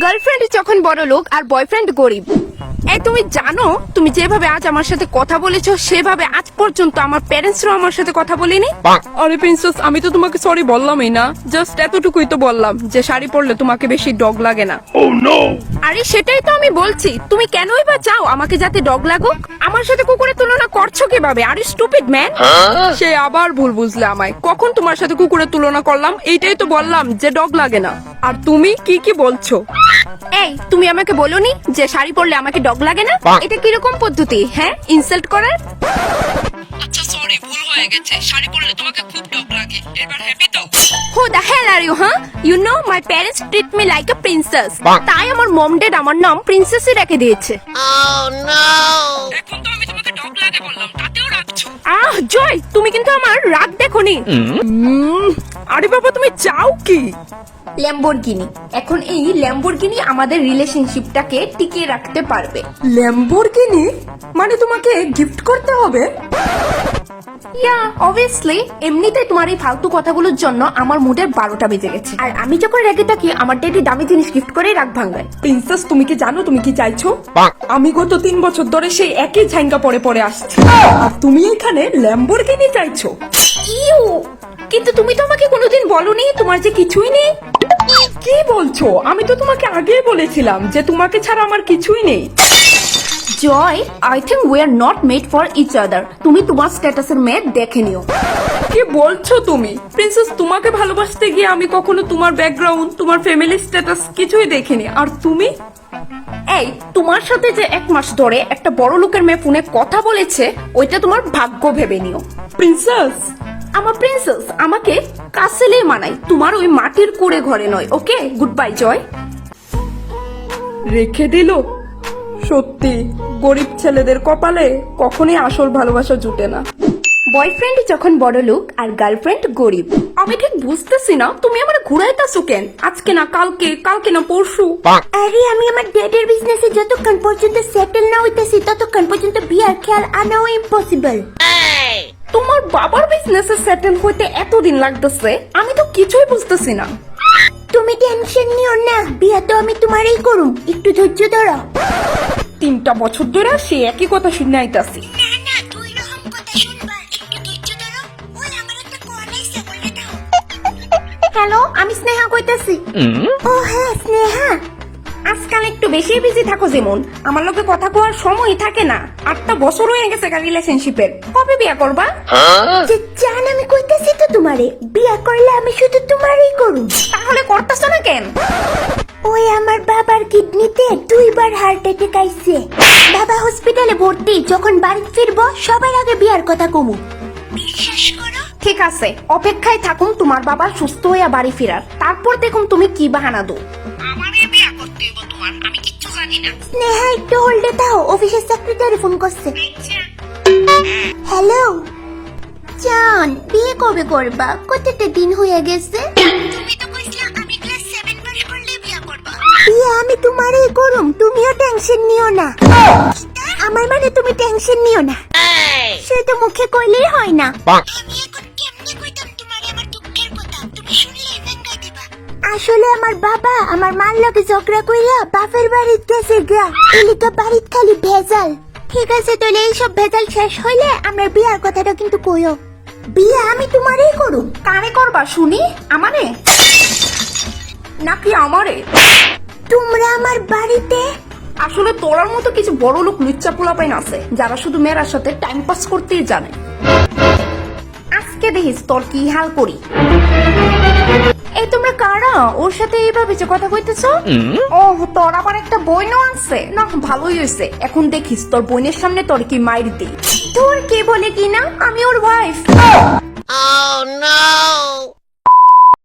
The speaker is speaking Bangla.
গার্লফ্রেন্ড যখন বড় লোক আর বয়ফ্রেন্ড গরিব। এই তুমি জানো, তুমি যেভাবে আজ আমার সাথে কথা বলেছো সেভাবে আজ পর্যন্ত আমার প্যারেন্টসরাও আমার সাথে কথা বলেনি। আরে প্রিন্সেস, আমি তো তোমাকে সরি বললামই না, জাস্ট এতটুকুই তো বললাম যে শাড়ি পরলে তোমাকে বেশি ডগ লাগে না। আরে সেটাই তো আমি বলছি, তুমি কেনই বা চাও আমাকে যাতে ডগ লাগুক? আমার সাথে কুকুরের তুলনা করছো কিভাবে? আর স্টুপিড ম্যান। সে আবার ভুল বুঝলে আমায়। কখন তোমার সাথে কুকুরের তুলনা করলাম? এইটাই তো বললাম যে ডগ লাগে না। আর তুমি কি কি বলছো? এই তুমি আমাকে বলোনি যে শাড়ি পরলে আমাকে ডগ লাগে না? এটা কিরকম পদ্ধতি, হ্যাঁ, ইনসাল্ট করার? আচ্ছা সরি, ভুল হয়ে গেছে। শাড়ি পরলে তোমাকে খুব ডগ লাগে। এবার হ্যাপি তো? Who the hell are you, huh? You know my parents treat me like a princess. তাই আমার মম ড্যাড আমার নাম প্রিন্সেসই রেখে দিয়েছে। এখন তো আমি তোমাকে ডগ লাগে বললাম, তাতেও রাখছো। জয়, তুমি কিন্তু আমার রাগ দেখোনি। আরে বাবা, তুমি চাও কি? ল্যাম্বরগিনি। এখন এই ল্যাম্বরগিনি আমাদের রিলেশনশিপটাকে টিকিয়ে রাখতে পারবে। ল্যাম্বরগিনি? মানে তোমাকে গিফট করতে হবে? Yeah obviously. এমনিতেই তোমার এই ফালতু কথাগুলোর জন্য আমার মুডের 12টা বেজে গেছে। আর আমি যখন রেগে থাকি আমার ডেডি দামি জিনিস গিফট করে রাগ ভাঙায়। প্রিন্সেস, তুমি কি জানো তুমি কি চাইছো? আমি গত 3 বছর ধরে সেই একই ঝাঙ্গা পরে পরে আসছি, আর তুমি এখানে ল্যাম্বরগিনি চাইছো? ইউ, কিন্তু তুমি তো আমাকে কোনোদিন বলোনি তোমার যে কিছুই নেই। কি বলছো? আমি তো তোমাকে আগেই বলেছিলাম যে তোমাকে ছাড়া আমার কিছুই নেই। Joy, I think we are not made for each other. তুমি তোমার স্ট্যাটাসের মেয়ে দেখে নিও। কি বলছো তুমি? প্রিন্সেস, তোমাকে ভালোবাসতে গিয়ে আমি কখনো তোমার ব্যাকগ্রাউন্ড, তোমার ফ্যামিলি স্ট্যাটাস কিছুই দেখিনি। আর তুমি? এই তোমার সাথে যে 1 মাস ধরে একটা বড় লোকের মেয়ে ফোনে কথা বলেছে, ওইটা তোমার ভাগ্য ভেবে নিও। প্রিন্সেস, আমার প্রিন্সেস আমাকে কাছেলে মানাই, তোমার ওই মাটির কুড়ে ঘরে নয়। ওকে, গুড বাই জয়। রেখে দিল। সত্যি গরিব ছেলেদের কপালে কখনোই আসল ভালোবাসা জুটে না। বয়ফ্রেন্ড যখন বড় লোক আর গার্লফ্রেন্ড গরিব। আমি ঠিক বুঝতেছি না তুমি আমার ঘুরাইতাছো কেন? আজকে না কালকে, কালকে না পরশু। আরে আমি আমার ড্যাডের বিজনেসে যতক্ষণ পর্যন্ত সেটেল না হইতেছি ততক্ষণ পর্যন্ত বিয়ার খেয়াল আনাও ইম্পসিবল। তোমার বাবার বিজনেসে সেটেল হইতে এতদিন লাগতেছে, আমি তো কিছুই বুঝতেছি না। তুমি টেনশন নিও না, বিয়া তো আমি তোমারই করুম, একটু ধৈর্য ধরো। 3টা বছর ধরে সে একই কথা শুনে আইতাছি। না না, তুই রকম কথা শুনবা, একটু ধৈর্য ধরো। ওই আমার একটা কল আইছে, বলে দাও। হ্যালো, আমি স্নেহা কইতাছি। ও হ্যাঁ স্নেহা, আজকাল একটু বেশি বিজি থাকো যেমন, আমার লোকে কথা কওয়ার সময় থাকে না। 8টা বছর হয়ে গেছে রিলেশনশিপের, কবে বিয়া করবা? যে জান আমি কইতাছি তো তোমারে, বিয়া করলে আমি শুধু তোমারই করুম। তাহলে করতেছো না কেন? ওই আমার বাবার কিডনিতে 2বার হার্ট অ্যাটাক আইছে। বাবা হসপিটালে ভর্তি, যখন বাড়ি ফিরবো সবার আগে বিয়ার কথা কমু। বিশ্বাস করো। ঠিক আছে, অপেক্ষায় থাকুন তোমার বাবা সুস্থ হইয়া বাড়ি ফেরার, তারপর দেখুন তুমি কি বাহানা দো। আমারে বিয়া করতে হইব তোমার, আমি কিচ্ছু জানি না। স্নেহা একটু হোল্ডে দাও, অফিসের সেক্রেটারি ফোন করছে। হ্যালো জান, বিয়ে কবে করবা? কতটা দিন হয়ে গেছে? তুমি তো কইছিলা আমি ক্লাস 7 পাস করলে বিয়ে করবা। বিয়ে আমি তোমারই করুম, তুমিও টেনশন নিও না। আমার মানে তুমি টেনশন নিও না, সে তো মুখে কইলেই হয় না। আমি এখন কেমনে কইতাম তোমারে আমার দুঃখের কথা? তুমি শুনলেই ভেঙ্গাই দিবা। আসলে আমার বাবা আমার মার লগে ঝগড়া কইরা বাপের বাড়িত গেছে গা, এলিকা বাড়িত খালি ভেজাল। ঠিক আছে, তাহলে এইসব ভেজাল শেষ হইলে আমরা বিয়ার কথাটা কিন্তু কইও। বিয়ে আমি তোমারই করুম। কারে করবা শুনি? আমারে নাকি আমারে? তোমরা আমার বাড়িতে? আসলে তোরার মতো কিছু বড় লোক লুচ্চা পোলাপাইন আছে যারা শুধু মেয়েরার সাথে টাইম পাস করতেই জানে। আজকে দেখিস তোর কি হাল করি। এই তোমরা কারা ওর সাথে এইভাবে যে কথা কইতেছো? ও, তোর আবার একটা বোনও আছে না? ভালোই হয়েছে, এখন দেখিস তোর বোনের সামনে তোর কি মাইর দিই। তোর কে বলে কি না আমি ওর ওয়াইফ। Oh no!